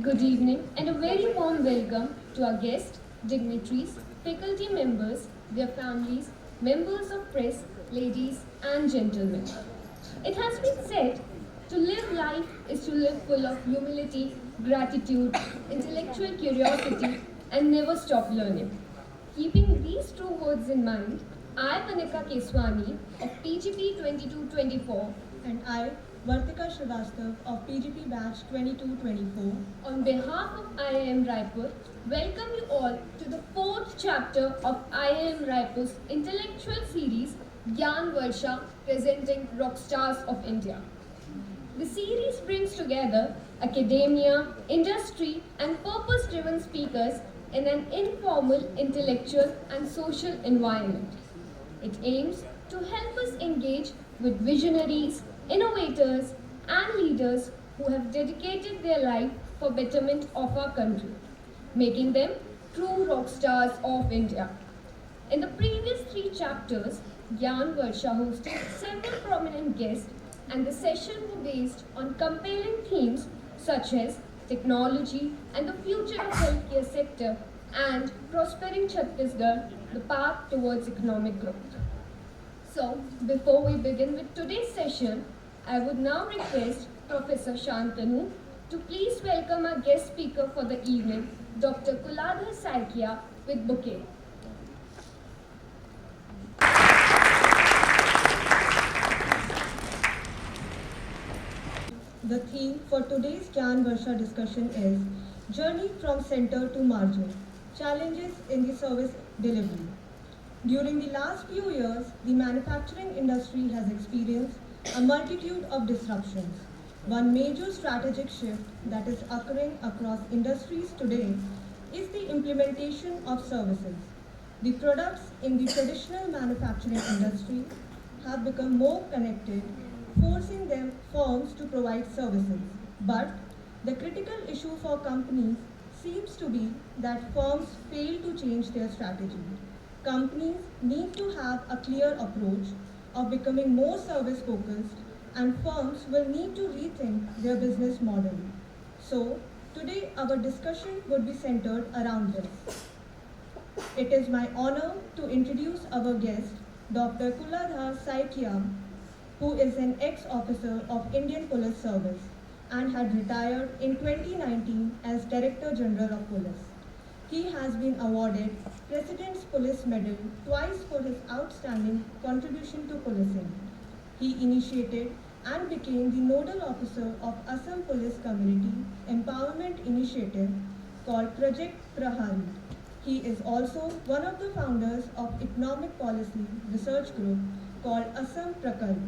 Good evening and a very warm welcome to our guests, dignitaries, faculty members, their families, members of press, ladies and gentlemen. It has been said to live life is to live full of humility, gratitude, intellectual curiosity, and never stop learning. Keeping these two words in mind, I, Manika Keswani of PGP 2224, and I, Vartika Srivastav of PGP Batch 2224, on behalf of IIM Raipur, welcome you all to the fourth chapter of IIM Raipur's intellectual series, Gyan Varsha, presenting rock stars of India. The series brings together academia, industry, and purpose-driven speakers in an informal, intellectual, and social environment. It aims to help us engage with visionaries, innovators, and leaders who have dedicated their life for betterment of our country, making them true rock stars of India. In the previous three chapters, Gyan Varsha hosted several prominent guests, and the session were based on compelling themes such as technology and the future of healthcare sector and prospering Chhattisgarh, the path towards economic growth. So, before we begin with today's session, I would now request Professor Shantanu to please welcome our guest speaker for the evening, Dr. Kuladhar Saikia, with bouquet. The theme for today's Gyan Varsha discussion is Journey from Center to Margin, Challenges in the Service Delivery. During the last few years, the manufacturing industry has experienced a multitude of disruptions. One major strategic shift that is occurring across industries today is the implementation of services. The products in the traditional manufacturing industry have become more connected, forcing them firms to provide services. But the critical issue for companies seems to be that firms fail to change their strategy. Companies need to have a clear approach of becoming more service focused, and firms will need to rethink their business model. So, today our discussion would be centered around this. It is my honor to introduce our guest, Dr. Kuladhar Saikia, who is an ex-officer of Indian Police Service and had retired in 2019 as Director General of Police. He has been awarded President's Police Medal twice for his outstanding contribution to policing. He initiated and became the nodal officer of Assam Police Community Empowerment Initiative called Project Prahari. He is also one of the founders of Economic Policy Research Group called Assam Prakalp.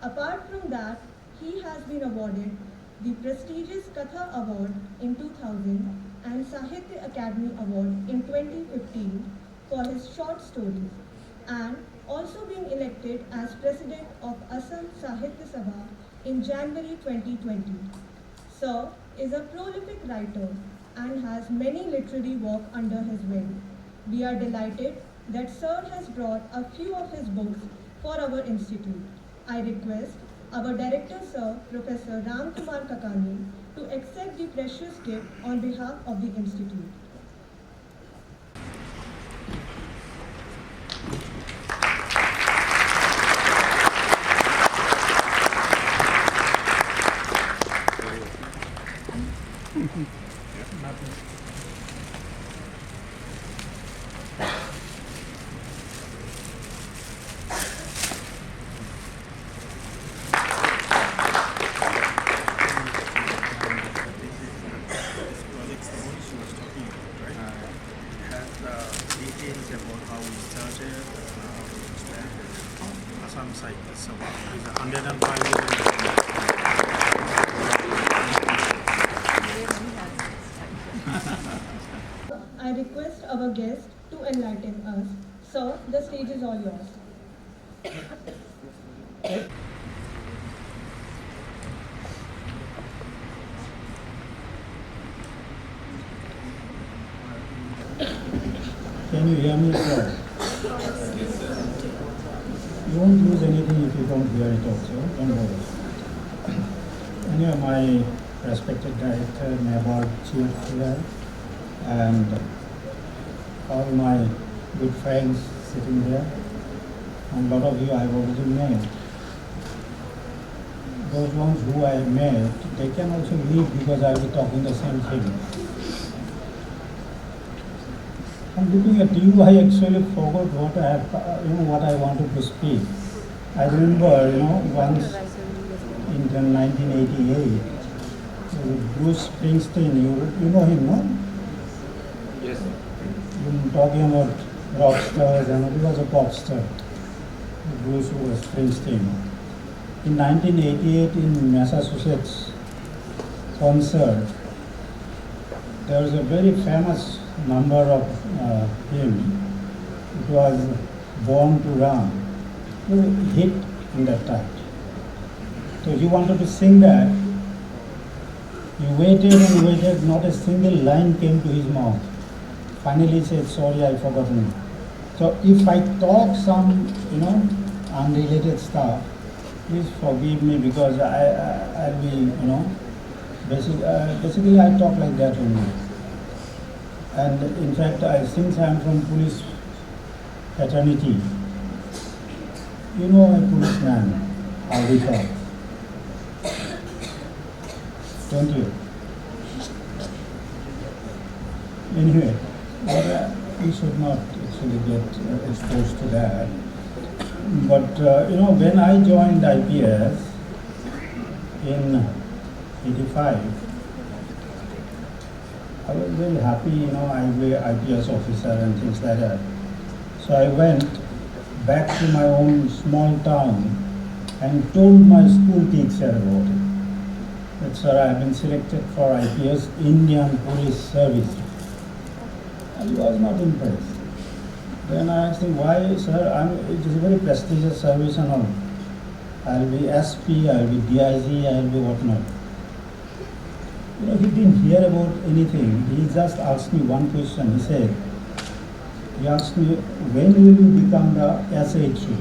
Apart from that, he has been awarded the prestigious Katha Award in 2000 and Sahitya Academy Award in 2015 for his short stories, and also being elected as President of Asam Sahitya Sabha in January 2020. Sir is a prolific writer and has many literary work under his wing. We are delighted that Sir has brought a few of his books for our institute. I request our Director Sir, Professor Ram Kumar Kakani, to accept the precious gift on behalf of the institute. Asam Sahitya Sabha is 105 years. I request our guest to enlighten us. Sir, the stage is all yours. Can you hear me, sir? You won't lose anything if you don't hear it also, don't worry. Anyway, my respected Director, NABARD Chief here, and all my good friends sitting there, and a lot of you I have already met. Those ones who I met, they can also leave because I will be talking the same thing. I'm looking at you, I actually forgot what I have, what I wanted to speak. I remember, once in 1988, Bruce Springsteen, you know him, no? Yes. You're talking about rock stars, and he was a pop star. Bruce was Springsteen. In 1988, in Massachusetts concert, there was a very famous number of him. It was Born to Run. It hit in that time. So he wanted to sing that. He waited and waited, not a single line came to his mouth. Finally he said, sorry, I forgotten. So if I talk some, unrelated stuff, please forgive me because I'll be, basically I talk like that only. And in fact, since I'm from police fraternity, a policeman, how we talk. Don't you? Anyway, we should not actually get exposed to that. But, when I joined IPS in 85, I was very happy, I was an IPS officer and things like that. So I went back to my own small town and told my school teacher about it. That, sir, I have been selected for IPS Indian Police Service. And he was not impressed. Then I asked him, why, sir, it is a very prestigious service and all. I'll be SP, I'll be DIG, I'll be whatnot. He didn't hear about anything. He just asked me one question. He asked me, when will you become the SHO,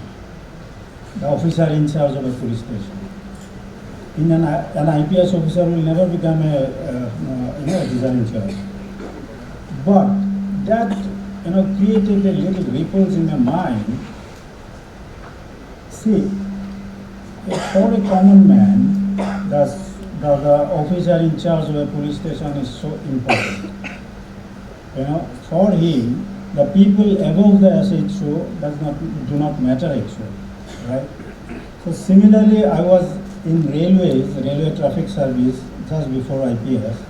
the officer in charge of a police station? An IPS officer will never become a officer in charge. But that created a little ripples in my mind. See, for a common man, the officer in charge of a police station is so important. For him, the people above the SHO do not matter actually, right? So similarly, I was in railway traffic service just before IPS.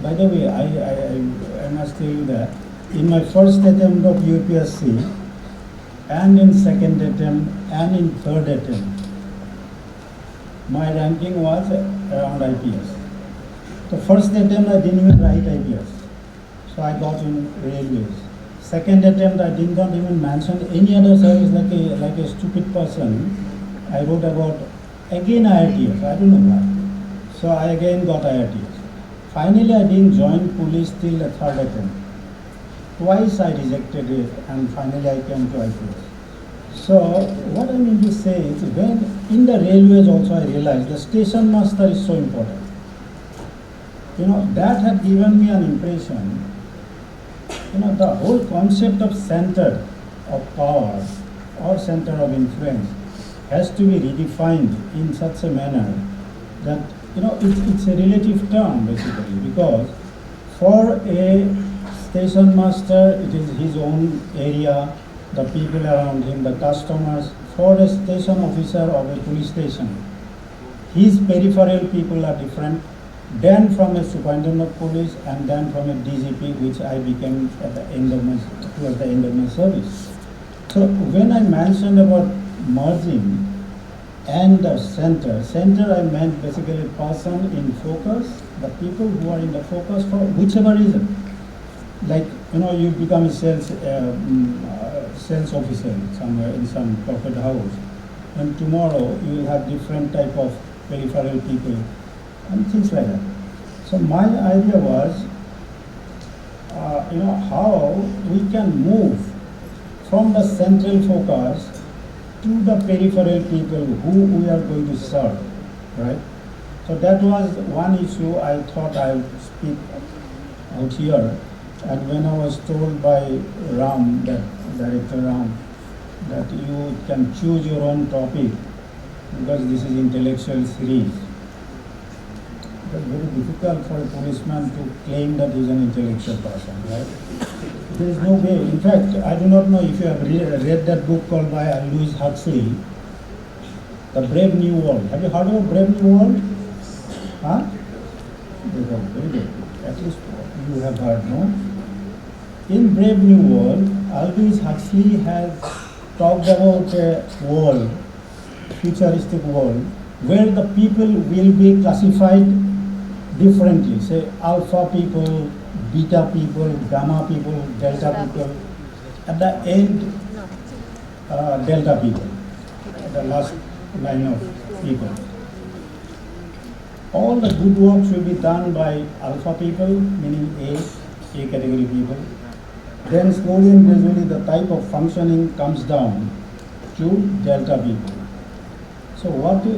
By the way, I must tell you that in my first attempt of UPSC, and in second attempt, and in third attempt, my ranking was around IPS. The first attempt I didn't even write IPS, so I got in railways. Second attempt I did not even mention any other service like a stupid person. I wrote about again IRTF, I don't know why. So I again got IRTF. Finally I didn't join police till the third attempt. Twice I rejected it and finally I came to IPS. So what I mean to say is when in the railways also I realized the station master is so important. That had given me an impression, the whole concept of center of power or center of influence has to be redefined in such a manner that, it's a relative term basically, because for a station master, it is his own area, the people around him, the customers. For a station officer of a police station, his peripheral people are different than from a superintendent of police and then from a DGP, which I became towards the end of my service. So when I mentioned about merging and the center I meant basically a person in focus, the people who are in the focus for whichever reason. Like, you become a sales officer somewhere in some corporate house, and tomorrow you will have different type of peripheral people and things like that. So my idea was, how we can move from the central focus to the peripheral people who we are going to serve, right? So that was one issue I thought I would speak out here. And when I was told by Ram, that Director Ram, that you can choose your own topic because this is intellectual series. It was very difficult for a policeman to claim that he is an intellectual person, right? There is no way. In fact, I do not know if you have read that book called by Louis Huxley, The Brave New World. Have you heard of Brave New World? Huh? Very good. At least you have heard, no? In Brave New World, Aldous Huxley has talked about a world, futuristic world, where the people will be classified differently. Say alpha people, beta people, gamma people, delta people. At the end, delta people, the last line of people. All the good works will be done by alpha people, meaning A category people. Then slowly and gradually the type of functioning comes down to delta people. So what will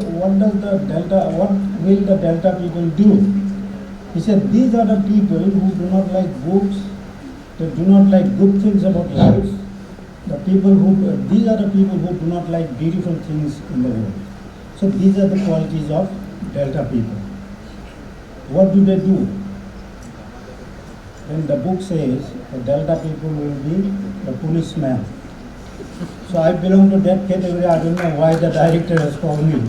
the delta people do? He said these are the people who do not like books, they do not like good things about life. These are the people who do not like beautiful things in the world. So these are the qualities of delta people. What do they do? Then the book says the delta people will be the policeman. So I belong to that category. I don't know why the director has called me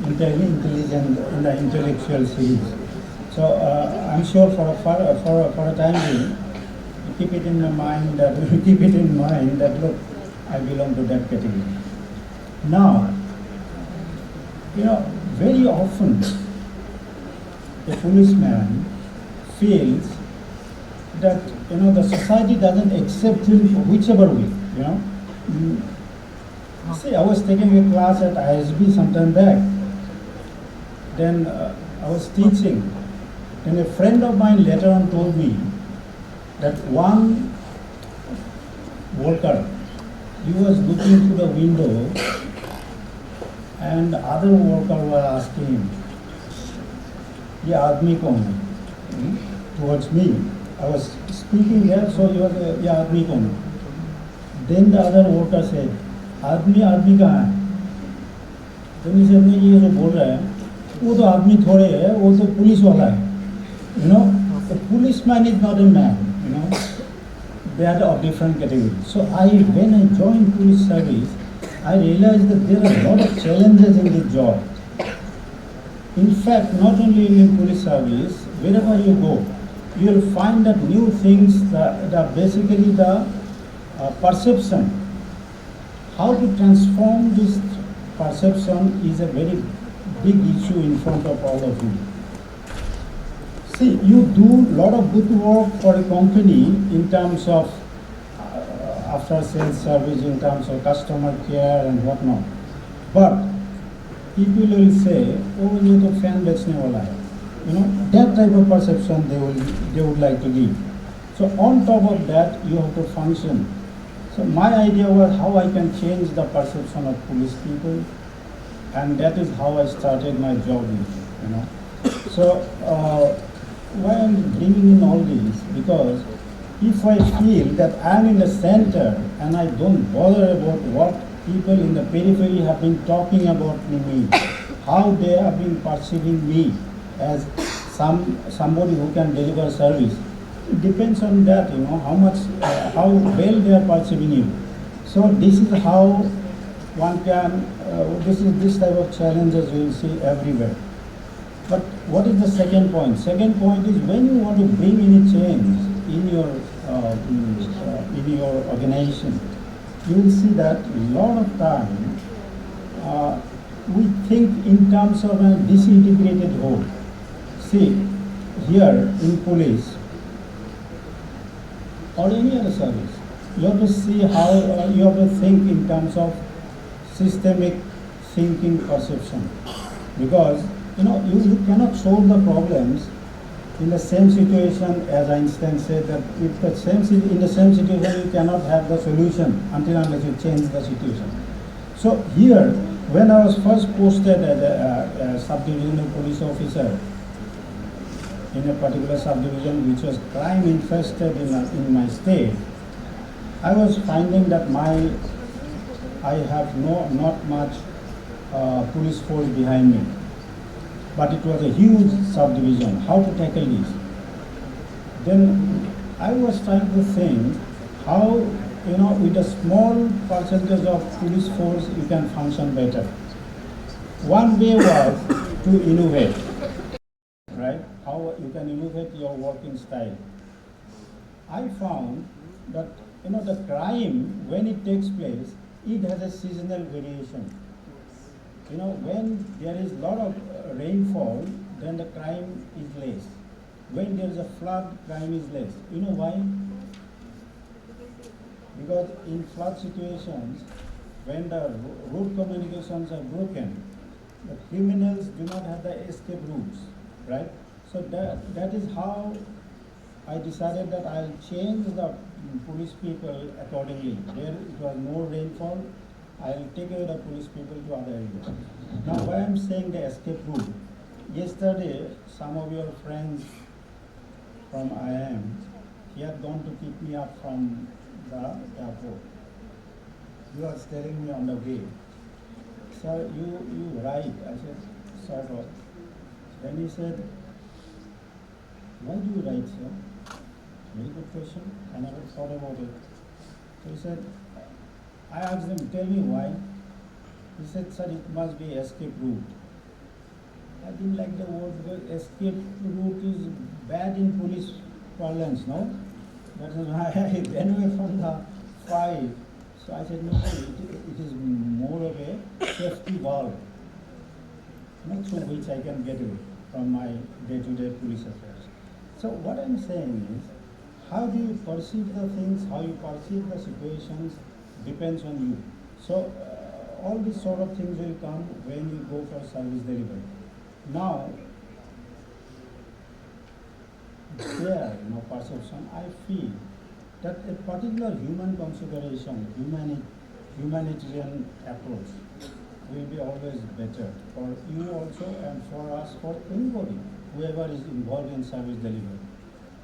intelligent in the intellectual series. So I'm sure for a time being, keep it in mind that look, I belong to that category. Now, very often a policeman feels that the society doesn't accept him whichever way. See, I was taking a class at ISB some time back. Then I was teaching. Then a friend of mine later on told me that one worker, he was looking through the window and the other worker was asking him, "Ye aadmi kaun hai?" Towards me. I was speaking there, so he was, "Ye aadmi kaun hai?" Then the other worker said, "आदमी कहाँ है?" Then he said, "नहीं, ये जो बोल रहा है वो तो आदमी थोड़े है, वो तो पुलिस वाला है." A policeman is not a man. They are of different categories. So when I joined police service, I realized that there are a lot of challenges in this job. In fact, not only in police service, wherever you go, you will find that new things that basically the perception. How to transform this perception is a very big issue in front of all of you. See, you do a lot of good work for a company in terms of after sales service, in terms of customer care and whatnot. But people will say, "Oh, ये तो fan बेचने वाला है." That type of perception they would like to give. So on top of that, you have to function. So my idea was how I can change the perception of police people, and that is how I started my job. So why I'm bringing in all this, because if I feel that I'm in the center and I don't bother about what people in the periphery have been talking about me, how they have been perceiving me as somebody who can deliver service. It depends on that, how well they are perceiving you. So this is how one can, this type of challenges you will see everywhere. But what is the second point? Second point is when you want to bring any change in your organization, you will see that a lot of time we think in terms of a disintegrated whole. See, here in police or any other service, you have to see how you have to think in terms of systemic thinking perception, because you cannot solve the problems in the same situation. As Einstein said that in the same situation you cannot have the solution until unless you change the situation. So here when I was first posted as a sub-divisional police officer in a particular subdivision which was crime infested in my state, I was finding that I have not much police force behind me. But it was a huge subdivision. How to tackle this? Then I was trying to think how, with a small percentage of police force you can function better. One way was to innovate, right? How you can innovate your working style. I found that the crime, when it takes place, it has a seasonal variation. When there is a lot of rainfall, then the crime is less. When there is a flood, crime is less. You know why? Because in flood situations, when the road communications are broken, the criminals do not have the escape routes, right? So that is how I decided that I'll change the police people accordingly. Where it was more rainfall, I'll take away the police people to other areas. Now, why I'm saying the escape route? Yesterday, some of your friends from IIM, he had gone to pick me up from the airport. He was telling me on the way, "Sir, you write." I said, "Sort of." Then he said, "Why do you write, sir?" Very good question. I never thought about it. So he said, I asked him, "Tell me why." He said, "Sir, it must be escape route." I didn't like the word because escape route is bad in police parlance, no? That is why I ran away from the fight. So I said, no, it is more of a safety valve, through which I can get away from my day-to-day police affairs. So what I'm saying is, how do you perceive the things, how you perceive the situations depends on you. So all these sort of things will come when you go for service delivery. Now, there, perception, I feel that a particular human consideration, humanitarian approach will be always better for you also and for us, for anybody, whoever is involved in service delivery.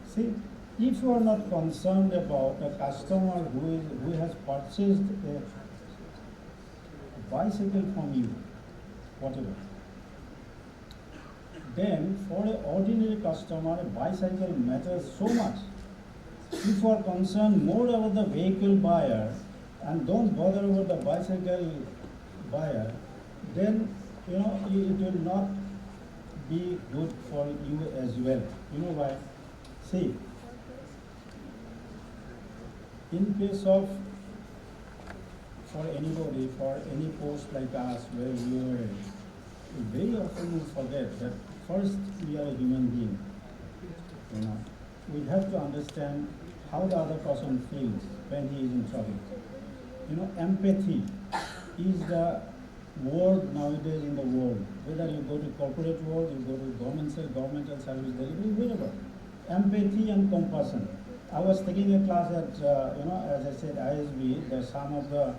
See, if you are not concerned about a customer who has purchased a bicycle from you, whatever, then for an ordinary customer, a bicycle matters so much. If you are concerned more about the vehicle buyer and don't bother about the bicycle buyer, then it will not be good for you as well. You know why? See, in case of, for anybody, for any post like us where we are, very often we forget that first we are a human being. We have to understand how the other person feels when he is in trouble. Empathy is the word nowadays in the world. Whether you go to corporate world, you go to governmental service delivery, wherever. Empathy and compassion. I was taking a class at, as I said, ISB. There's some of the,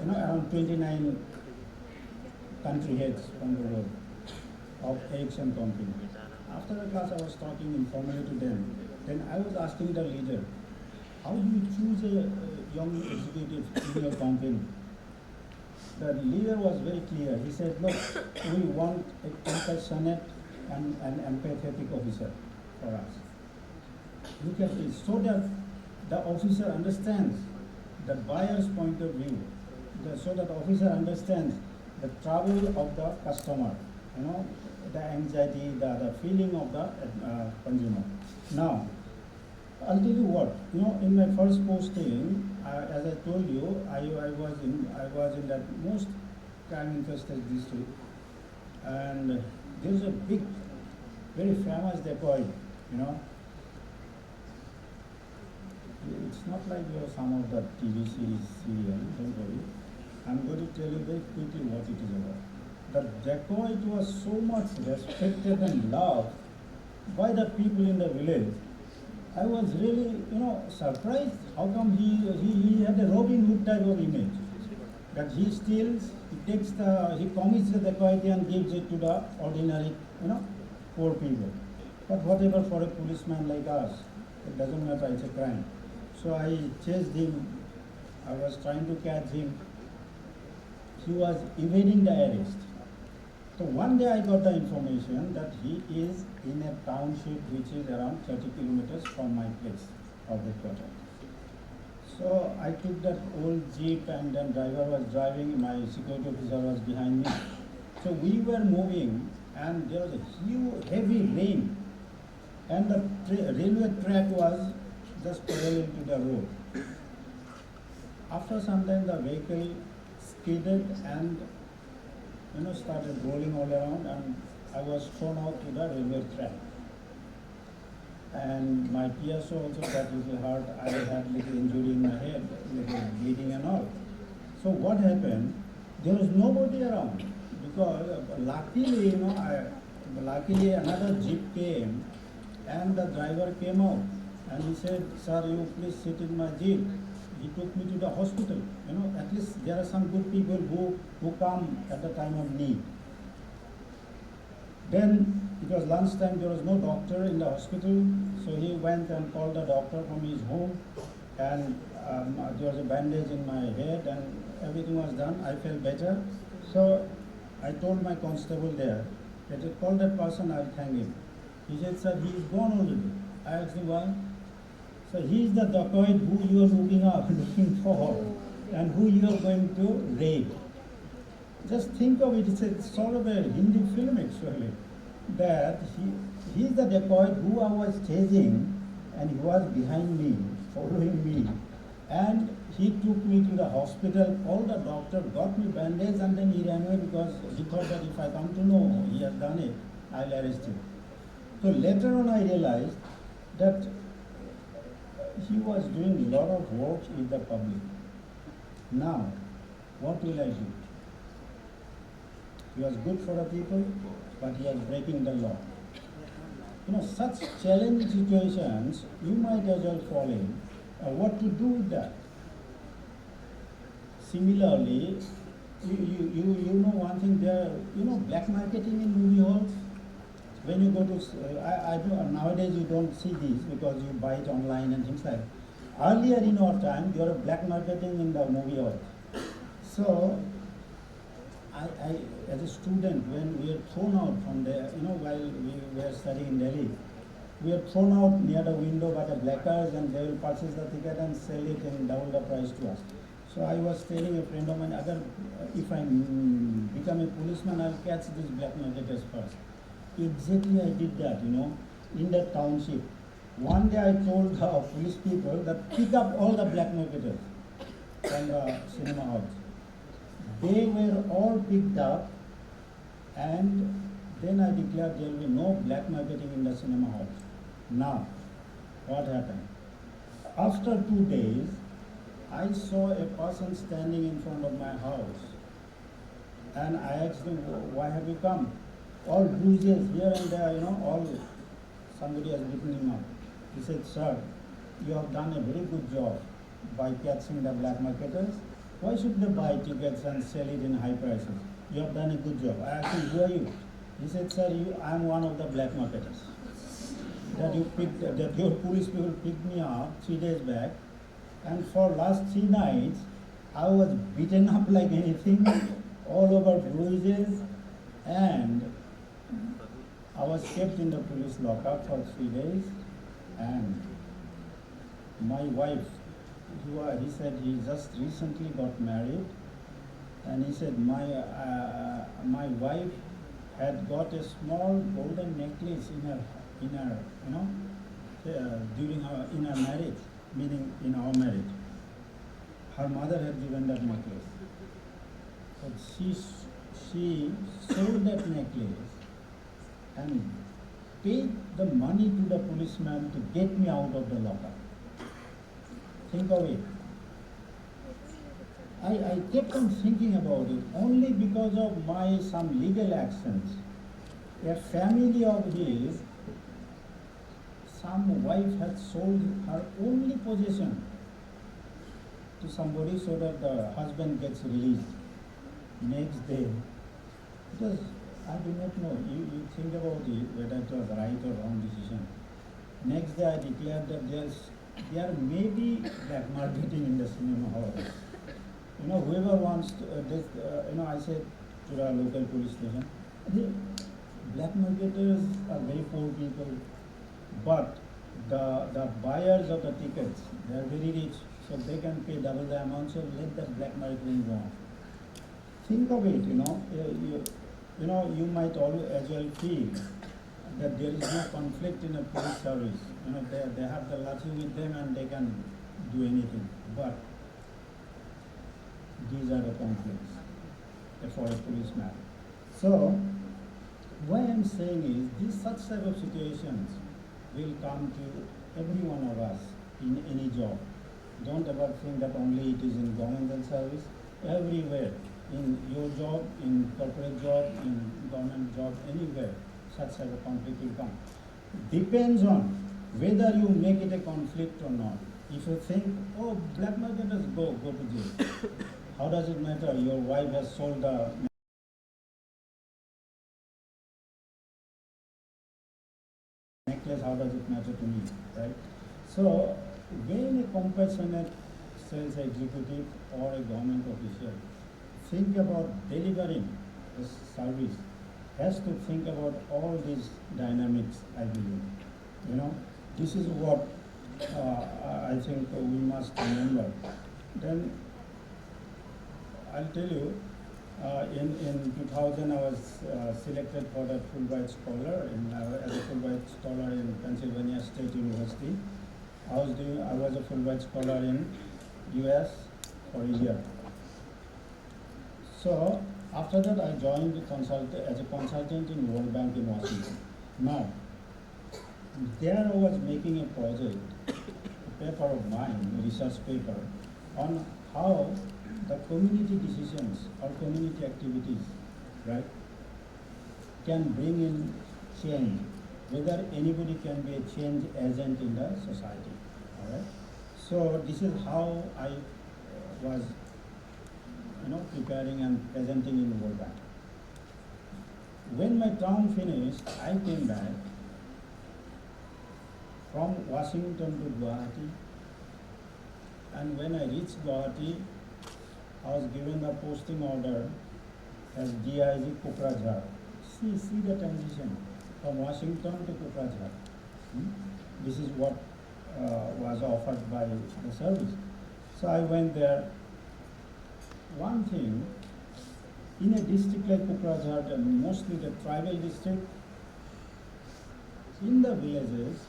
around 29 country heads from the world of Asian company. After the class, I was talking informally to them. Then I was asking the leader, how do you choose a young executive in your company? The leader was very clear. He said, look, we want a compassionate and an empathetic officer for us. Look at it, so that the officer understands the buyer's point of view, so that the officer understands the trouble of the customer, the anxiety, the feeling of the consumer. Now, I'll tell you what, in my first posting, as I told you, I was in that most crime-infested district, and there's a big, very famous dacoit, It's not like some of the TV series, don't worry. I'm going to tell you very quickly what it is about. The dacoit was so much respected and loved by the people in the village. I was really, surprised how come he had a Robin Hood type of image. that he steals, he commits the dacoity and gives it to the ordinary, poor people. But whatever for a policeman like us, it doesn't matter, it's a crime. So I chased him, I was trying to catch him. He was evading the arrest. So one day I got the information that he is in a township which is around 30 kilometers from my place of the quarter. So I took that old jeep and then driver was driving, my security officer was behind me. So we were moving and there was a huge heavy rain and the railway track was just parallel to the road. After some time the vehicle skidded and started rolling all around and I was thrown out to the railway track. And my PSO also got little hurt. I had little injury in my head, little bleeding and all. So what happened? There was nobody around because luckily, luckily another jeep came and the driver came out and he said, "Sir, you please sit in my jeep." He took me to the hospital. At least there are some good people who come at the time of need. Then it was lunchtime, there was no doctor in the hospital, so he went and called the doctor from his home and there was a bandage in my head and everything was done. I felt better. So I told my constable there that I call that person, I'll thank him. He said, "Sir, he is gone already." I asked him why. So he is the dacoit who you are looking for and who you are going to raid. Just think of it, it's a sort of a Hindi film actually, that he is the dacoit who I was chasing and he was behind me, following me. And he took me to the hospital, called the doctor, got me bandage and then he ran away because he thought that if I come to know he has done it, I'll arrest him. So later on I realized that he was doing a lot of work with the public. Now, what will I do? He was good for the people, but he was breaking the law. Such challenging situations, you might as well fall in. What to do with that? Similarly, you know one thing there, black marketing in movie halls. When you go to, nowadays you don't see these because you buy it online and things like that. Earlier in our time, there was black marketing in the movie hall. So, I as a student, when we were thrown out from there, while we were studying in Delhi, we were thrown out near the window by the blackers and they will purchase the ticket and sell it and double the price to us. So I was telling a friend of mine, if I become a policeman, I'll catch these black marketers first. Exactly I did that, in the township. One day I told the police people that pick up all the black marketers from the cinema halls. They were all picked up and then I declared there will be no black marketing in the cinema halls. Now, what happened? After 2 days, I saw a person standing in front of my house and I asked him, "Why have you come?" All bruises here and there, all somebody has beaten him up. He said, "Sir, you have done a very good job by catching the black marketers. Why should they buy tickets and sell it in high prices? You have done a good job." I asked him, "Who are you?" He said, "Sir, I am one of the black marketers. That your police people picked me up 3 days back, and for last 3 nights, I was beaten up like anything, all over bruises, and I was kept in the police lockup for 3 days, and my wife, he said he just recently got married, and he said my wife had got a small golden necklace in her in her marriage, meaning in our marriage. Her mother had given that necklace, but she sold that necklace and paid the money to the policeman to get me out of the lockup. Think of it. I kept on thinking about it only because of my some legal actions. A family of his, some wife had sold her only possession to somebody so that the husband gets released. Next day, because I do not know, you think about it, whether it was right or wrong decision. Next day I declared that there may be black marketing in the cinema hall. Whoever wants to, I said to the local police station, the black marketers are very poor people, but the buyers of the tickets, they are very rich, so they can pay double the amount, so let the black marketing go on. Think of it, you might as well feel that there is no conflict in a police service. They have the lathi with them and they can do anything. But these are the conflicts for a policeman. So, what I am saying is, such type of situations will come to every one of us in any job. Don't ever think that only it is in governmental service. Everywhere, in your job, in corporate job, in government job, anywhere, such type of conflict will come. Depends on whether you make it a conflict or not. If you think, oh, black marketers go to jail. How does it matter? Your wife has sold the necklace, how does it matter to me, right? So, when a compassionate sales executive or a government official think about delivering the service, has to think about all these dynamics, I believe. This is what I think we must remember. Then I'll tell you, in 2000 I was selected for the Fulbright Scholar as a Fulbright Scholar in Pennsylvania State University. I was a Fulbright Scholar in US for a year. So after that I joined as a consultant in World Bank in Washington. Now, there I was making a project, a paper of mine, a research paper, on how the community decisions or community activities, right, can bring in change, whether anybody can be a change agent in the society. All right. So this is how I was, preparing and presenting in World Bank. When my term finished, I came back from Washington to Guwahati, and when I reached Guwahati, I was given the posting order as DIG Kuladhar. See the transition from Washington to Kuladhar. This is what was offered by the service. So I went there. One thing, in a district like Kuladhar, and mostly the tribal district, in the villages,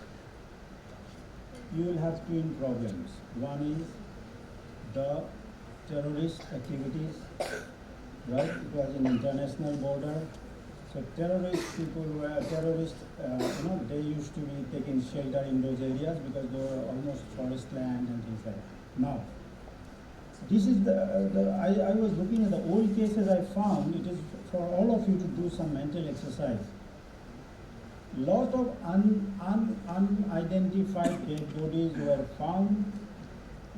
you will have twin problems. One is the terrorist activities, right? It was an international border. So terrorist people were they used to be taking shelter in those areas because they were almost forest land and things like that. Now, this is I was looking at the old cases I found. It is for all of you to do some mental exercise. Lot of unidentified dead bodies were found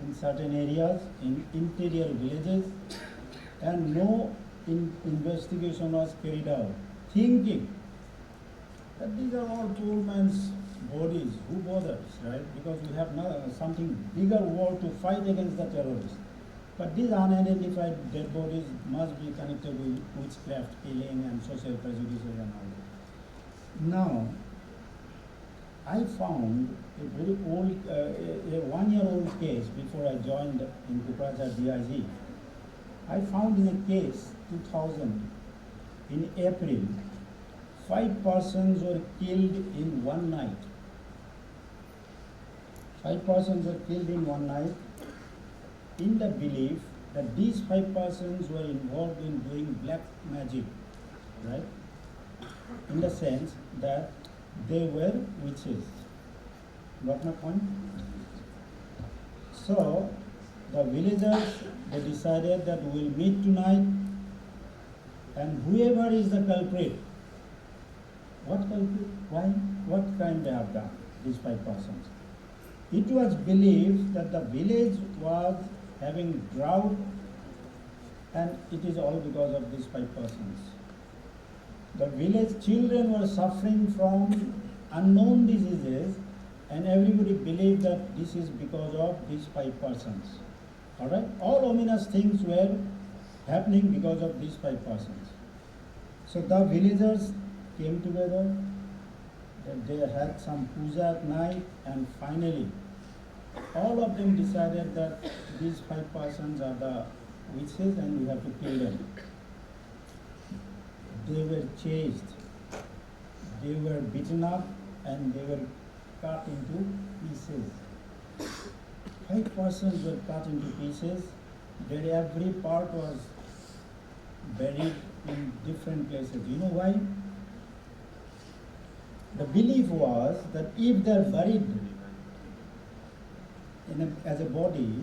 in certain areas, in interior villages, and no investigation was carried out, thinking that these are all poor man's bodies, who bothers, right? Because we have something bigger war to fight against the terrorists. But these unidentified dead bodies must be connected with witchcraft, killing, and social prejudices and all that. Now, I found a very old, a 1-year-old case before I joined in Kuladhar DIG. I found in a case, 2000, in April, 5 persons were killed in one night. 5 persons were killed in one night in the belief that these 5 persons were involved in doing black magic, right? In the sense that they were witches. Got my point? So, the villagers, they decided that we'll meet tonight, and whoever is the culprit, what culprit? Why? What crime they have done, these 5 persons? It was believed that the village having drought, and it is all because of these 5 persons. The village children were suffering from unknown diseases, and everybody believed that this is because of these 5 persons. Alright? All ominous things were happening because of these 5 persons. So the villagers came together, they had some puja at night, and finally all of them decided that these 5 persons are the witches and we have to kill them. They were chased, they were beaten up, and they were cut into pieces. 5 persons were cut into pieces, their every part was buried in different places. You know why? The belief was that if they are buried as a body,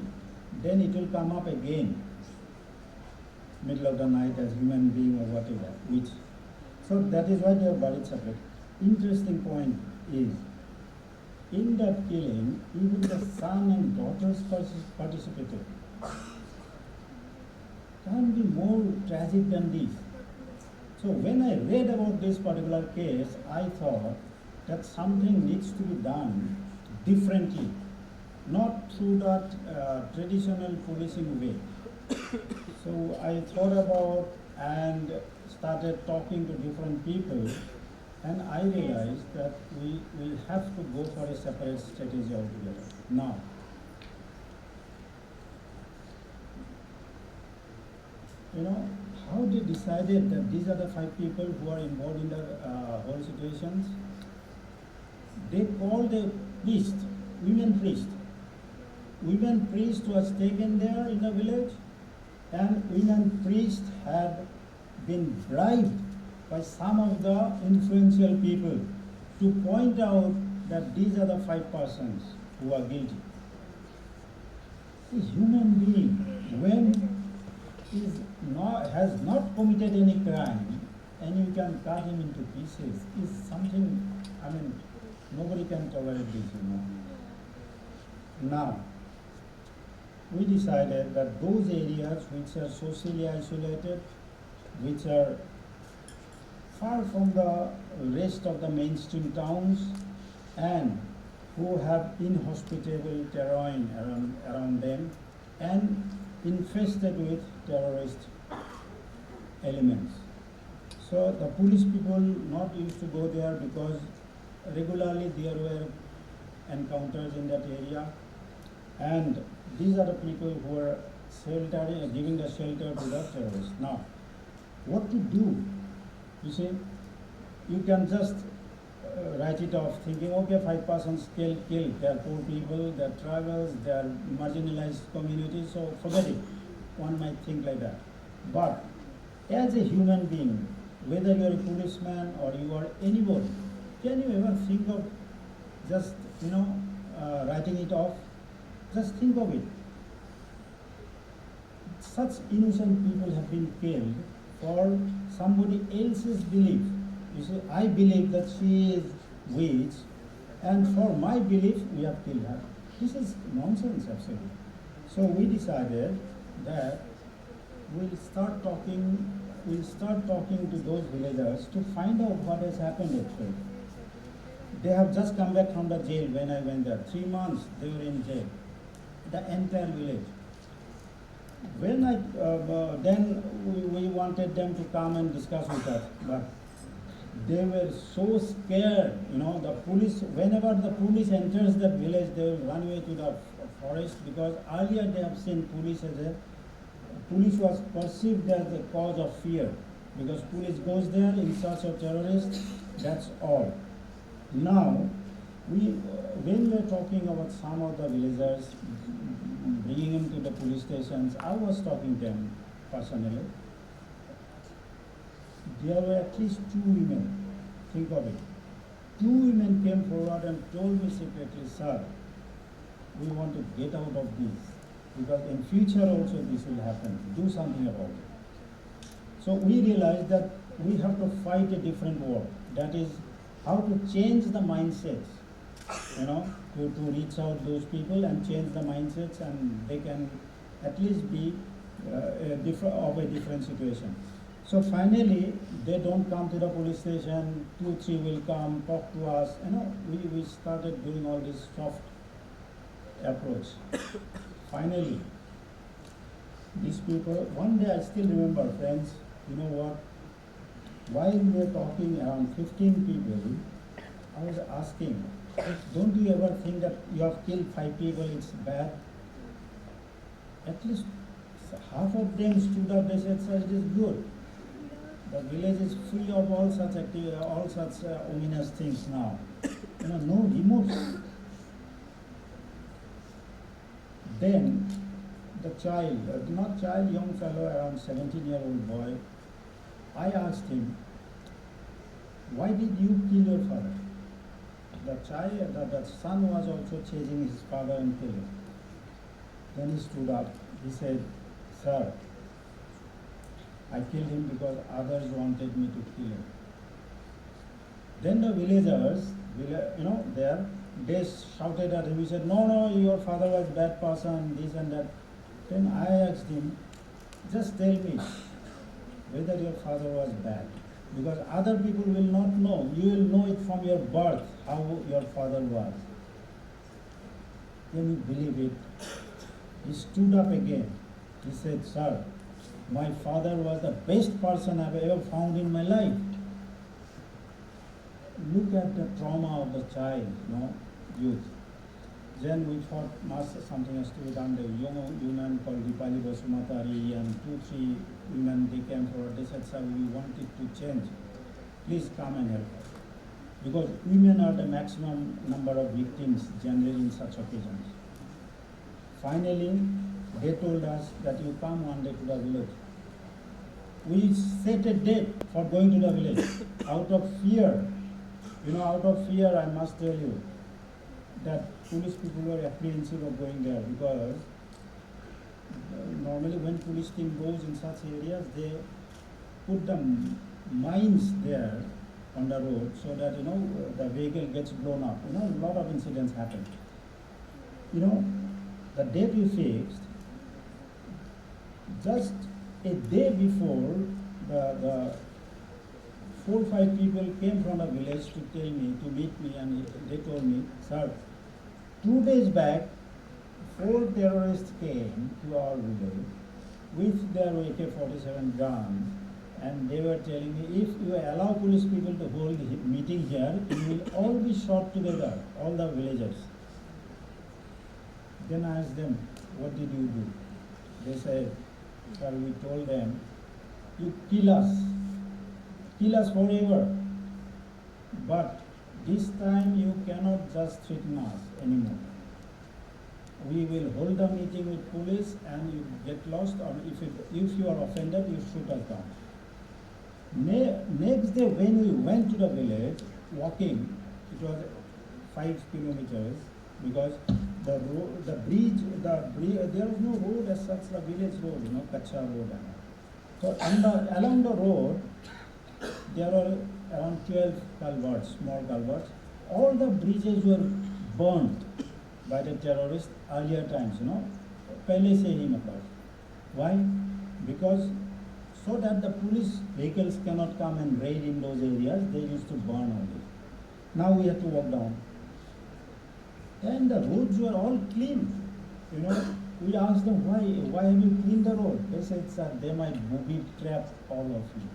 then it will come up again, middle of the night as human being or whatever. So that is why they are buried separate. Interesting point is, in that killing, even the son and daughters participated. Can't be more tragic than this. So when I read about this particular case, I thought that something needs to be done differently, not through that traditional policing way. So I thought about and started talking to different people, and I realized that we will have to go for a separate strategy altogether. Now, how they decided that these are the 5 people who are involved in the whole situations? They called a priest, women priest. Women priest was taken there in the village, and women priest had been bribed by some of the influential people to point out that these are the 5 persons who are guilty. A human being, when has not committed any crime, and you can cut him into pieces, is something, nobody can tolerate this, Now, we decided that those areas which are socially isolated, which are far from the rest of the mainstream towns, and who have inhospitable terrain around them, and infested with terrorist elements. So the police people not used to go there because regularly there were encounters in that area, and these are the people who are giving the shelter to the terrorists. Now, what to do? You see, you can just write it off thinking, okay, 5 persons killed, they are poor people, they are tribals, they are marginalized communities, so forget it. One might think like that. But as a human being, whether you are a policeman or you are anybody, can you ever think of just, writing it off? Just think of it. Such innocent people have been killed for somebody else's belief. You see, I believe that she is witch, and for my belief, we have killed her. This is nonsense, absolutely. So we decided that we'll start talking to those villagers to find out what has happened actually. They have just come back from the jail when I went there. 3 months they were in jail, the entire village. When we wanted them to come and discuss with us, but they were so scared, the police, whenever the police enters the village, they will run away to the forest, because earlier they have seen police was perceived as the cause of fear, because police goes there in search of terrorists, that's all. Now, when we were talking about some of the villagers, bringing them to the police stations, I was talking to them personally. There were at least 2 women, think of it. 2 women came forward and told me secretly, sir, we want to get out of this, because in future also this will happen, do something about it. So we realized that we have to fight a different war, that is how to change the mindsets, to reach out those people and change the mindsets, and they can at least be of a different situation. So finally, they don't come to the police station, 2, 3 will come, talk to us, we started doing all this soft approach. Finally, these people, one day I still remember, friends, you know what, while we were talking around 15 people, I was asking, don't you ever think that you have killed 5 people, it's bad? At least half of them stood up, they said, sir, it is good. The village is free of all such ominous things now. No remote. Then the child, young fellow, around 17-year-old boy, I asked him, why did you kill your father? The son was also chasing his father and killed him. Then he stood up, he said, sir, I killed him because others wanted me to kill him. Then the villagers, they shouted at him, he said, no, your father was a bad person, this and that. Then I asked him, just tell me whether your father was bad. Because other people will not know. You will know it from your birth, how your father was. Can you believe it? He stood up again. He said, sir, my father was the best person I've ever found in my life. Look at the trauma of the child, youth. Then we thought something has to be done. The young woman called Dipali Basumatari and 2, 3 women, they came forward. They said, sir, we want it to change. Please come and help us. Because women are the maximum number of victims generally in such occasions. Finally, they told us that you come one day to the village. We set a date for going to the village. Out of fear, I must tell you that police people were apprehensive of going there because normally when police team goes in such areas, they put the mines there on the road so that the vehicle gets blown up. A lot of incidents happen. The date we fixed, just a day before, the 4 or 5 people came from the village to meet me, and they told me, sir, 2 days back, 4 terrorists came to our village with their AK-47 gun, and they were telling me, if you allow police people to hold the meeting here, you will all be shot together, all the villagers. Then I asked them, what did you do? They said, sir, we told them, you kill us forever. But this time you cannot just threaten us anymore. We will hold a meeting with police and you get lost, or if you are offended, you shoot us down. Next day when we went to the village, walking, it was 5 kilometers, because there was no road as such, the village road, Kacha road. So along the road, there were around 12 culverts, small culverts. All the bridges were burnt by the terrorists earlier times, Pehle se hi matlab. Why? Because so that the police vehicles cannot come and raid in those areas, they used to burn only. Now we have to walk down. And the roads were all clean. We asked them, why have you cleaned the road? They said, sir, they might booby trap all of you.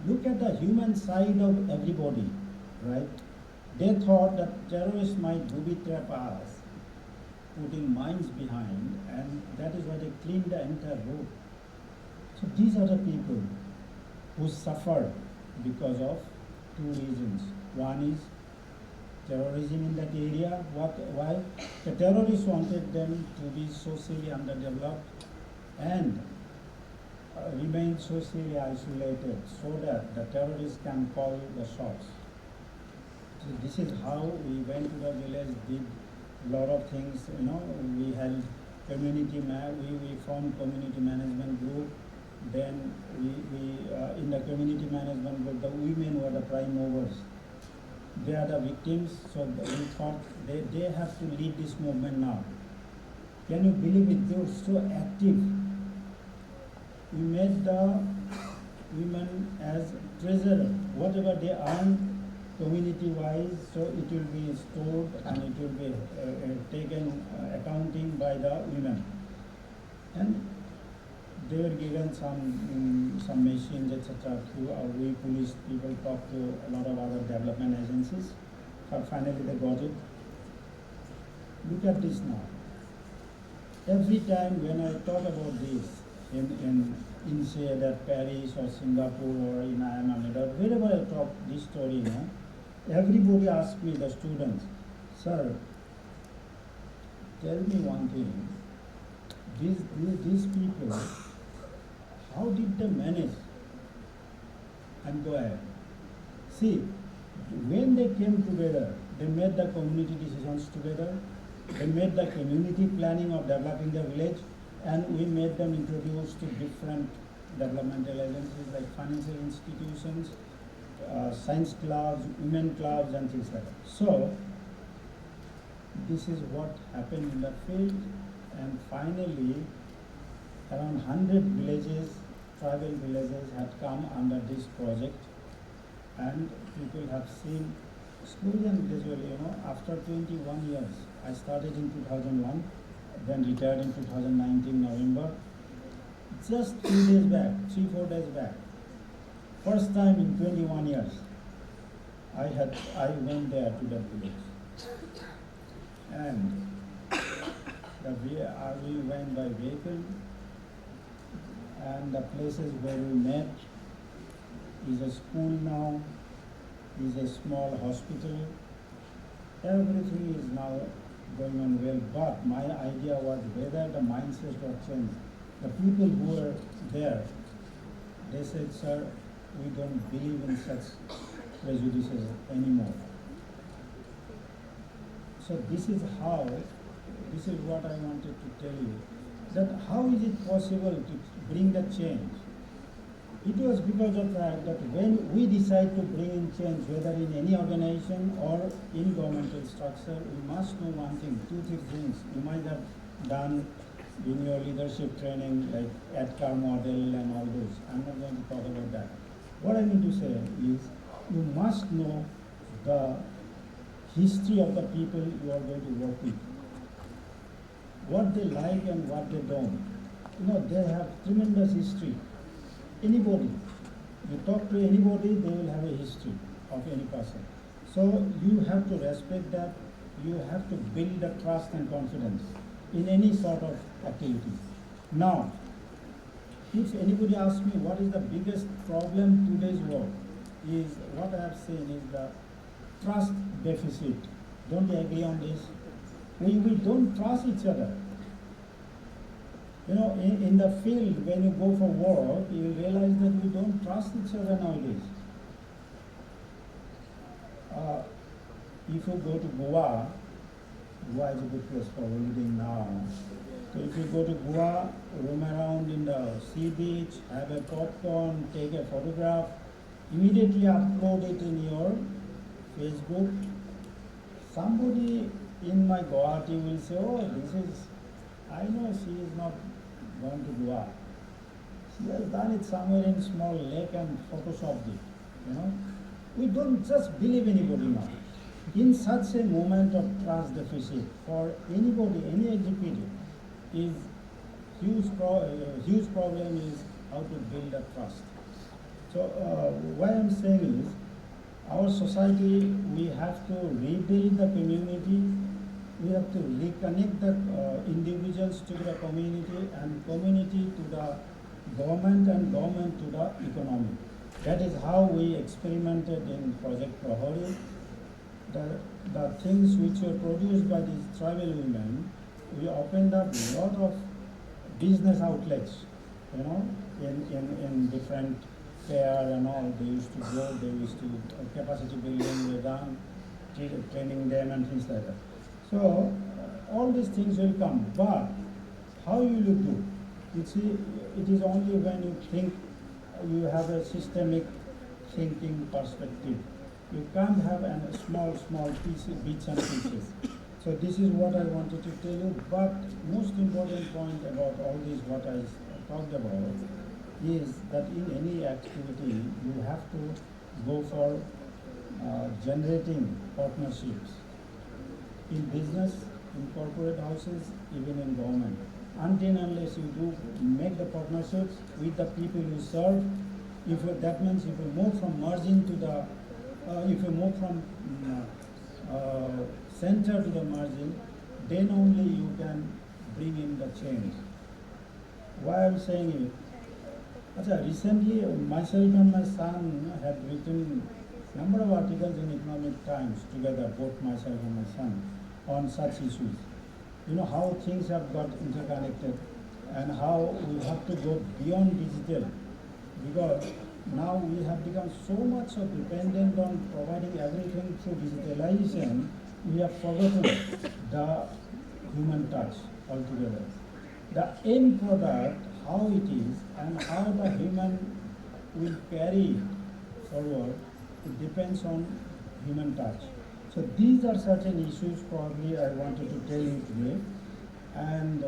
Look at the human side of everybody, right? They thought that terrorists might booby trap us, putting mines behind, and that is why they cleaned the entire road. So these are the people who suffered because of 2 reasons. One is terrorism in that area. Why? The terrorists wanted them to be socially underdeveloped and remain socially isolated so that the terrorists can call the shots. So this is how we went to the village, did a lot of things, we held we formed community management group. Then we in the community management group, the women were the prime movers. They are the victims, so we thought they have to lead this movement now. Can you believe it? They were so active. We made the women as treasurer. Whatever they earn community-wise, so it will be stored and it will be taken accounting by the women. And they were given some machines, etc. Through we police people talk to a lot of other development agencies. But finally they got it. Look at this now. Every time when I talk about this in say that Paris or Singapore or in IIM Raipur, wherever I talk this story, everybody asks me, the students, sir, tell me one thing. These people, how did they manage? And go ahead. See, when they came together, they made the community decisions together. They made the community planning of developing the village, and we made them introduce to different developmental agencies like financial institutions, science clubs, women clubs, and things like that. So, this is what happened in the field, and finally, around 100 villages, tribal villages had come under this project, and people have seen slowly and gradually, after 21 years. I started in 2001, then retired in 2019 November. Just 3 days back, 3-4 days back, first time in 21 years, I went there to that village, and we went by vehicle, and the places where we met is a school now, is a small hospital. Everything is now going on well, but my idea was whether the mindset got changed. The people who were there, they said, sir, we don't believe in such prejudices anymore. So this is what I wanted to tell you, that how is it possible to bring the change? It was because of the fact that when we decide to bring in change, whether in any organization or in governmental structure, we must know one thing, 2-3 things you might have done in your leadership training, like ADCAR model and all those. I'm not going to talk about that. What I mean to say is, you must know the history of the people you are going to work with, what they like and what they don't. They have tremendous history. Anybody, you talk to anybody, they will have a history of any person. So you have to respect that. You have to build the trust and confidence in any sort of activity. Now, if anybody asks me what is the biggest problem today's world, is what I have seen is the trust deficit. Don't you agree on this? We don't trust each other. In the field, when you go for work, you will realize that we don't trust each other nowadays. If you go to Goa is a good place for holiday now. So if you go to Goa, roam around in the sea beach, have a popcorn, take a photograph, immediately upload it in your Facebook. Somebody in my Guwahati will say, oh, I know she is not going to Goa. She has done it somewhere in small lake and photoshopped it, We don't just believe anybody now. In such a moment of trust deficit, for anybody, any executive, is huge problem is how to build a trust. So what I'm saying is, our society, we have to rebuild the community. We have to reconnect the individuals to the community, and community to the government, and government to the economy. That is how we experimented in Project Prahari. The things which were produced by these tribal women, we opened up a lot of business outlets, in different fair and all. They used to go, they used to capacity building were done, training them and things like that. So all these things will come, but how you will do? It is only when you think, you have a systemic thinking perspective. You can't have a small bits and pieces. So this is what I wanted to tell you, but most important point about all this what I talked about is that in any activity you have to go for generating partnerships in business, in corporate houses, even in government. Until unless you do make the partnerships with the people you serve, that means if you move from margin to the, if you move from center to the margin, then only you can bring in the change. Why I'm saying it? Recently, myself and my son had written number of articles in Economic Times together, both myself and my son, on such issues. You know how things have got interconnected and how we have to go beyond digital, because now we have become so much so dependent on providing everything through digitalization, we have forgotten the human touch altogether. The end product, how it is and how the human will carry forward, it depends on human touch. So these are certain issues probably I wanted to tell you today. And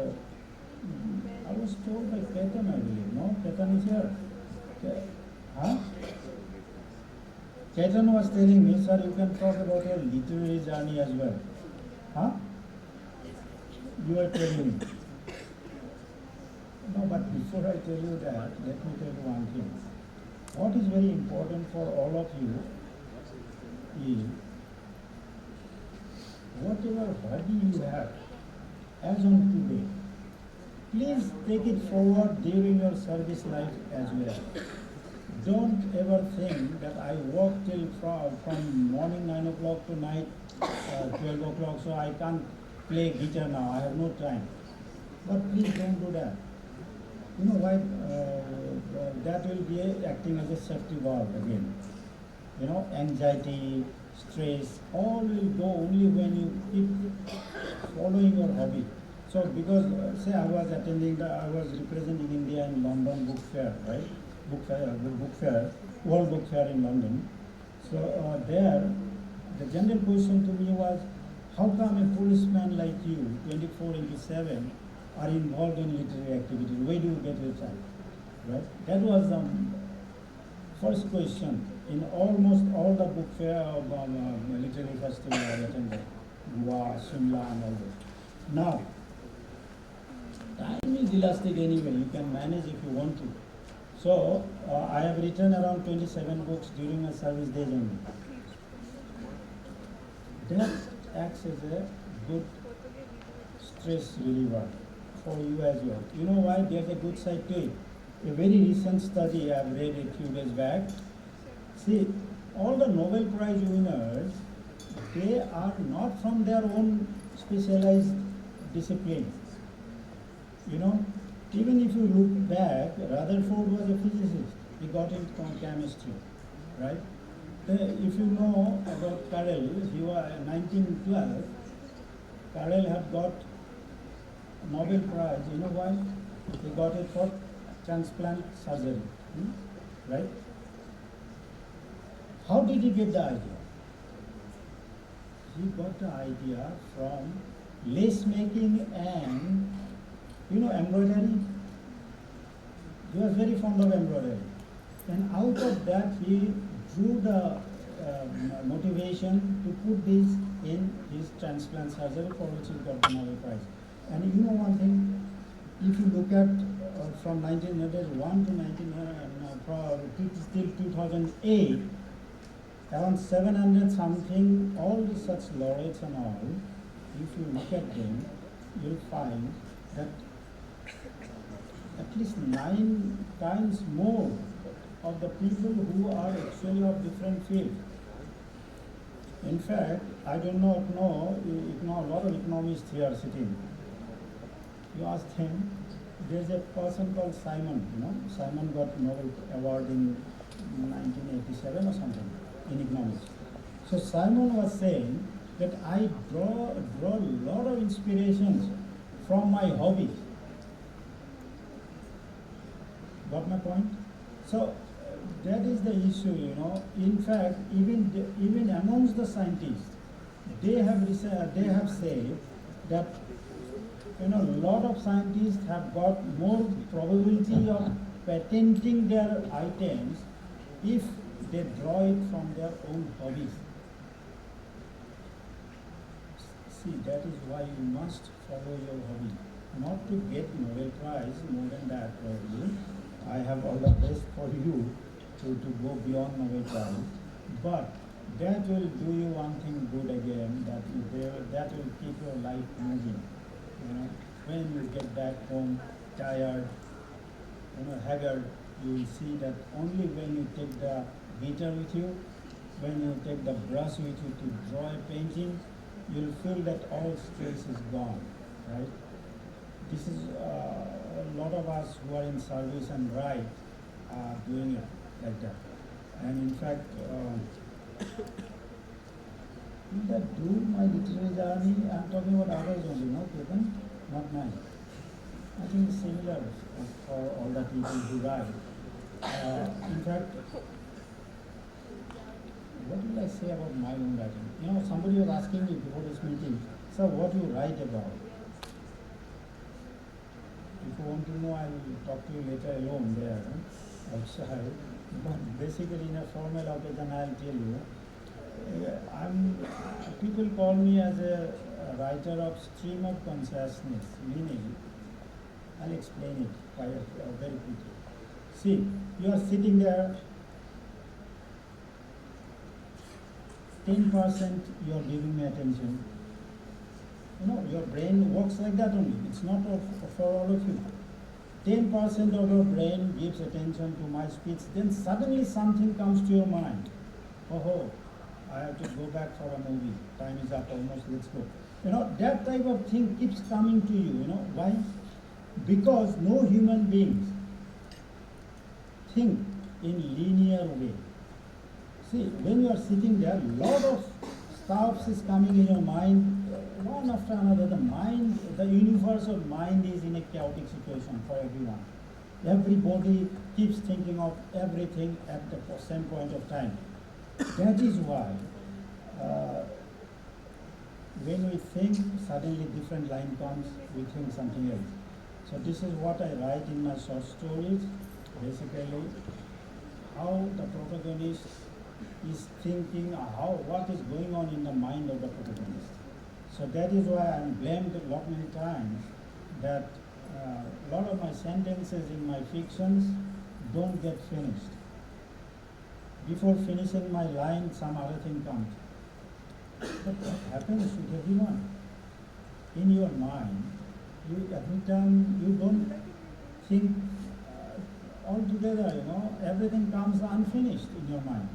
I was told by Ketan, I believe. No, Ketan is here. Huh? Ketan was telling me, sir, you can talk about your literary journey as well. Huh? You are telling me. No, but before I tell you that, let me tell you one thing. What is very important for all of you is whatever hobby you have as on today, please take it forward during your service life as well. Don't ever think that I work till from morning 9 o'clock to night 12 o'clock, so I can't play guitar now, I have no time. But please don't do that. You know why? That will be acting as a safety valve again. You know, anxiety, stress, all will go only when you keep following your hobby. So because say I was representing India in London Book Fair, right? Book fair, World Book Fair in London. So there, the general question to me was, how come a policeman like you, 24/7, are involved in literary activities? Where do you get your time? Right? That was the first question in almost all the book fair of literary festival I attended, Goa, Shimla and all that. Now, time is elastic anyway, you can manage if you want to. So, I have written around 27 books during my service days only. That acts as a good stress reliever for you as well. You know why? There's a good side to it. A very recent study I've read a few days back. See, all the Nobel Prize winners, they are not from their own specialized discipline. You know, even if you look back, Rutherford was a physicist. He got it from chemistry, right? If you know about Carrel, he was 1912. Carrel had got Nobel Prize. You know why? He got it for transplant surgery, right? How did he get the idea? He got the idea from lace making and, you know, embroidery. He was very fond of embroidery. And out of that, he drew the motivation to put this in his transplant surgery, for which he got the Nobel Prize. And you know one thing, if you look at from 1901 to till 2008, around 700 something, all such laureates and all, if you look at them, you'll find that at least 9 times more of the people who are actually of different fields. In fact, I do not know, a lot of economists here sitting. You ask him, there's a person called Simon, you know, Simon got Nobel Award in 1987 or something in economics. So Simon was saying that I draw a lot of inspirations from my hobbies. Got my point? So that is the issue, you know. In fact, even amongst the scientists, they have said that lot of scientists have got more probability of patenting their items if they draw it from their own hobbies. See, that is why you must follow your hobby. Not to get Nobel Prize, more than that probably. I have all the best for you to go beyond Nobel Prize. But that will do you one thing good again, that will keep your life moving. When you get back home tired, haggard, you will see that only when you take the guitar with you, when you take the brush with you to draw a painting, you'll feel that all stress is gone, right? This is a lot of us who are in service and write are doing it like that. And in fact, that do my literary journey, I'm talking about others only, no, Ketan? Not mine. I think it's similar for all the people who write. In fact, what will I say about my own writing? Somebody was asking me before this meeting, sir, what do you write about? If you want to know, I will talk to you later alone there, outside. But basically, in a formal occasion, I'll tell you. People call me as a writer of stream of consciousness, meaning, I'll explain it very quickly. See, you are sitting there, 10% you are giving me attention. Your brain works like that only. It's not for all of you. 10% of your brain gives attention to my speech, then suddenly something comes to your mind. Oh, I have to go back for a movie. Time is up almost, let's go. That type of thing keeps coming to you. Why? Because no human beings think in linear way. See, when you are sitting there, lot of stuff is coming in your mind, one after another. The universe of mind is in a chaotic situation for everyone. Everybody keeps thinking of everything at the same point of time. That is why when we think, suddenly different line comes, we think something else. So this is what I write in my short stories, basically how the protagonist is thinking, what is going on in the mind of the protagonist. So that is why I am blamed a lot many times that a lot of my sentences in my fictions don't get finished. Before finishing my line, some other thing comes. But what happens with everyone? In your mind, every time you don't think altogether, everything comes unfinished in your mind.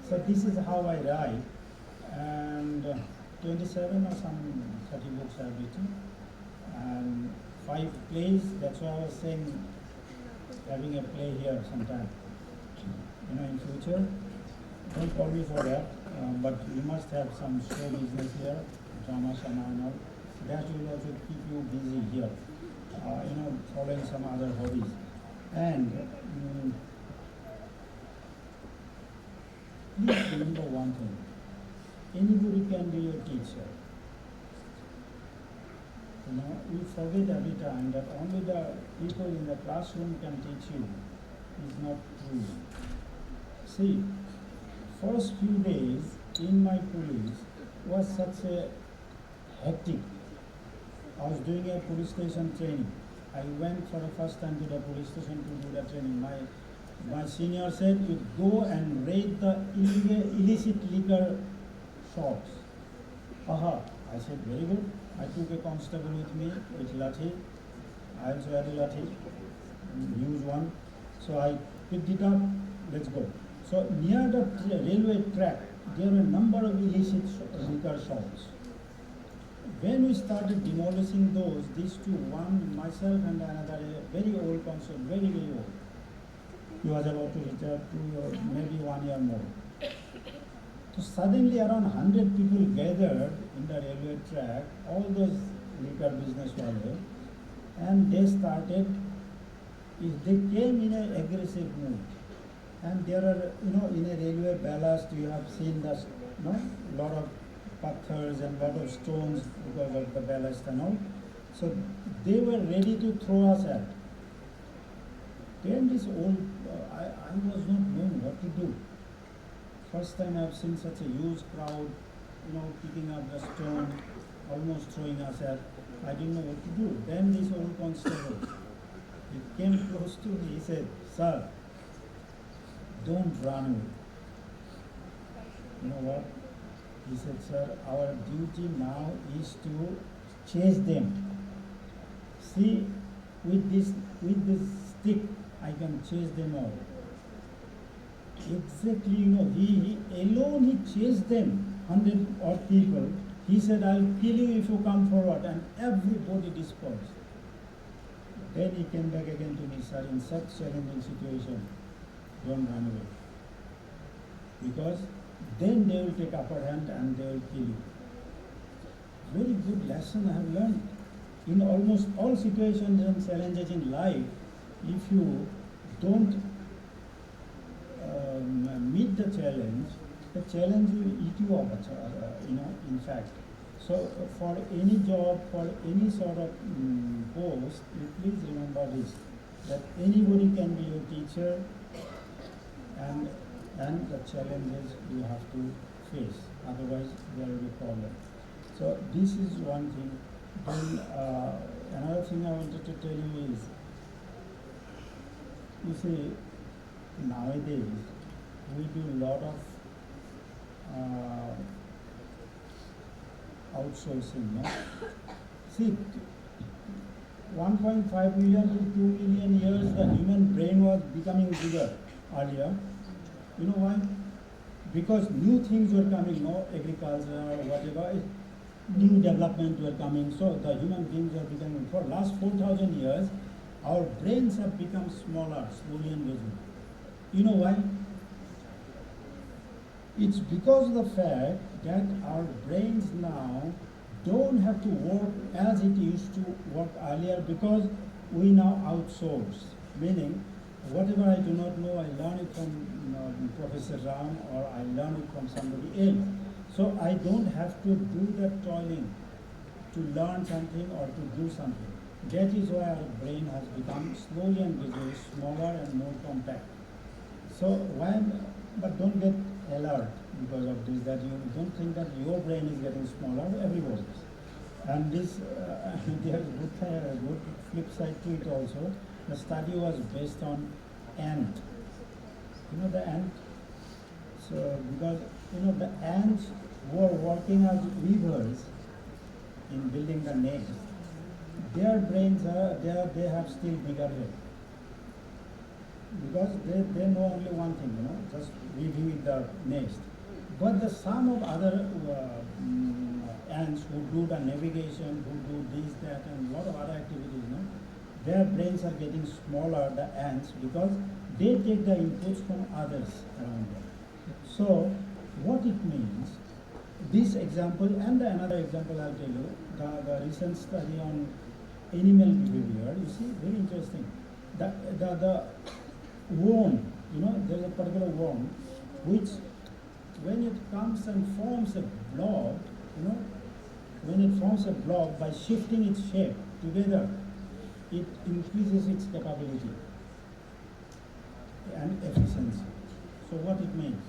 So this is how I write, and 27 or some 30 books I have written, and 5 plays. That's why I was saying having a play here sometime. In future, don't call me for that, but you must have some show business here, drama, shama and all. That will also keep you busy here, following some other hobbies. And please remember one thing, anybody can be your teacher. You forget every time that only the people in the classroom can teach you. It's not true. See, first few days in my police was such a hectic. I was doing a police station training. I went for the first time to the police station to do the training. My senior said, you go and raid the illicit liquor shops. I said, very good. I took a constable with me with lathi. I also had a lathi, huge one. So I picked it up, let's go. So near the railway track, there were a number of illicit liquor shops. When we started demolishing those, these two, one myself and another, a very old constable, very, very old. He was about to retire 2 or maybe 1 year more. So suddenly around 100 people gathered in the railway track, all those liquor business were there, and they came in an aggressive mood. And there are, in a railway ballast, you have seen that, lot of pathers and lot of stones because of the ballast and all. So they were ready to throw us at. Then this old, I was not knowing what to do. First time I've seen such a huge crowd, picking up the stone, almost throwing us at. I didn't know what to do. Then this old constable, he came close to me, he said, "Sir, don't run away." You know what? He said, "Sir, our duty now is to chase them. See, with this stick, I can chase them all." Exactly, he alone, he chased them, 100 odd people. He said, "I'll kill you if you come forward," and everybody dispersed. Then he came back again to me, "Sir, in such challenging situation, don't run away. Because then they will take upper hand and they will kill you." Very good lesson I have learned. In almost all situations and challenges in life, if you don't meet the challenge will eat you up, in fact. So for any job, for any sort of post, you please remember this, that anybody can be your teacher, and the challenges you have to face, otherwise there will be problem. So this is one thing. Then another thing I wanted to tell you is, you see, nowadays we do a lot of outsourcing. No? See, 1.5 million to 2 million years the human brain was becoming bigger earlier. You know why? Because new things were coming, agriculture or whatever, new development were coming, so the human beings were becoming, for last 4,000 years, our brains have become smaller, slowly and gradually. You know why? It's because of the fact that our brains now don't have to work as it used to work earlier, because we now outsource. Meaning, whatever I do not know, I learn it from Professor Ram, or I learn it from somebody else. So I don't have to do that toiling to learn something or to do something. That is why our brain has become slowly and gradually smaller and more compact. So but don't get alert because of this, that you don't think that your brain is getting smaller, everybody's. And this, there's a good flip side to it also. The study was based on ant. You know the ant? So because the ants were working as weavers in building the nest, their brains they have still bigger head. Because they know only one thing, just weaving the nest. But the sum of other ants who do the navigation, who do this, that, and a lot of other activities, their brains are getting smaller, the ants, because they take the inputs from others around them. So what it means, this example and another example I'll tell you, the recent study on animal behavior, you see, very interesting. The worm, there's a particular worm which, when it comes and forms a blob, when it forms a blob, by shifting its shape together, it increases its capability and efficiency. So what it means?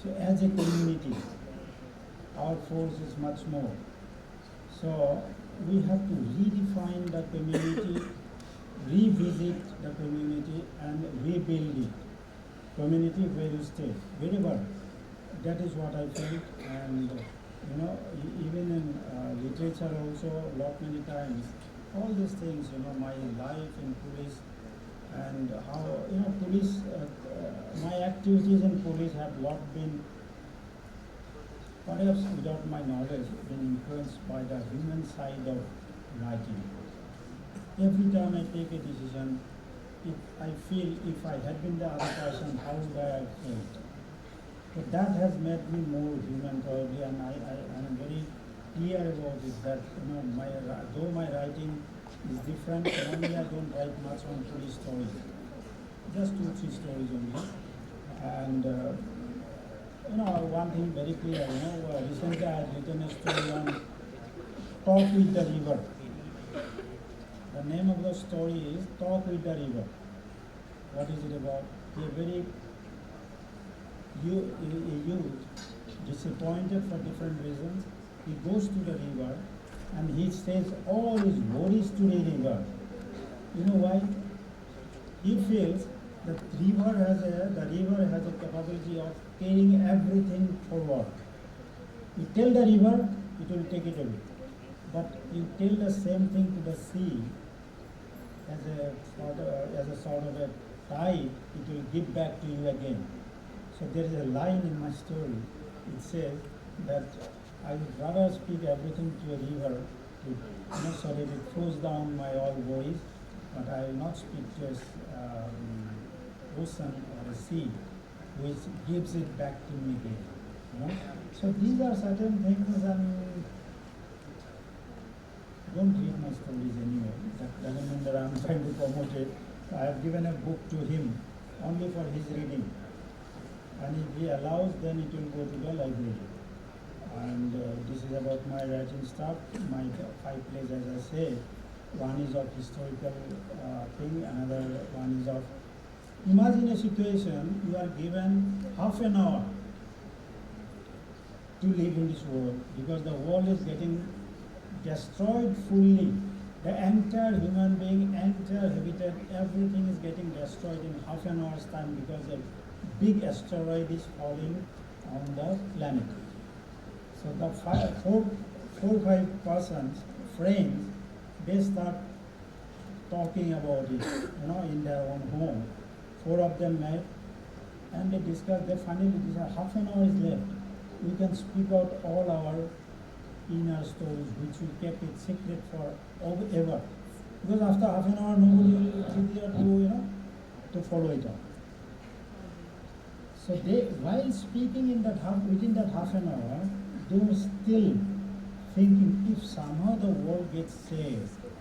So as a community, our force is much more. So we have to redefine the community, revisit the community, and rebuild it. Community where you stay, wherever. That is what I felt, and even in literature also, lot many times, all these things, my life in police, and how, police, my activities in police have not been, perhaps without my knowledge, been influenced by the human side of writing. Every time I take a decision, I feel if I had been the other person, how would I have felt? But that has made me more human probably, and I am very clear about it, that though my writing is different, normally I don't write much on police stories, just 2-3 stories only. And one thing very clear, recently I had written a story on Talk with the River. The name of the story is Talk with the River. What is it about? A very youth, disappointed for different reasons, he goes to the river and he says all his worries to the river. You know why? He feels that the river has a capability of carrying everything forward. You tell the river, it will take it away. But you tell the same thing to the sea, as a sort of a tide, it will give back to you again. So there is a line in my story. It says that I would rather speak everything to a river, so that it flows down my all worries, but I will not speak to a ocean or a sea, which gives it back to me again. So these are certain things, and don't read my stories anyway. That doesn't mean that I'm trying to promote it. I have given a book to him only for his reading. And if he allows, then it will go to the library. And this is about my writing stuff. My 5 plays, as I say, one is of historical thing, another one is of, imagine a situation, you are given half an hour to live in this world, because the world is getting destroyed fully. The entire human being, entire habitat, everything is getting destroyed in half an hour's time because a big asteroid is falling on the planet. So the 4-5 persons, friends, they start talking about it, in their own home. 4 of them met and they discussed. They finally decided half an hour is left. We can speak out all our inner stories, which we kept it secret for ever. Because after half an hour, nobody will be there to follow it up. So they, while speaking within that half an hour, they were still thinking, if somehow the world gets saved,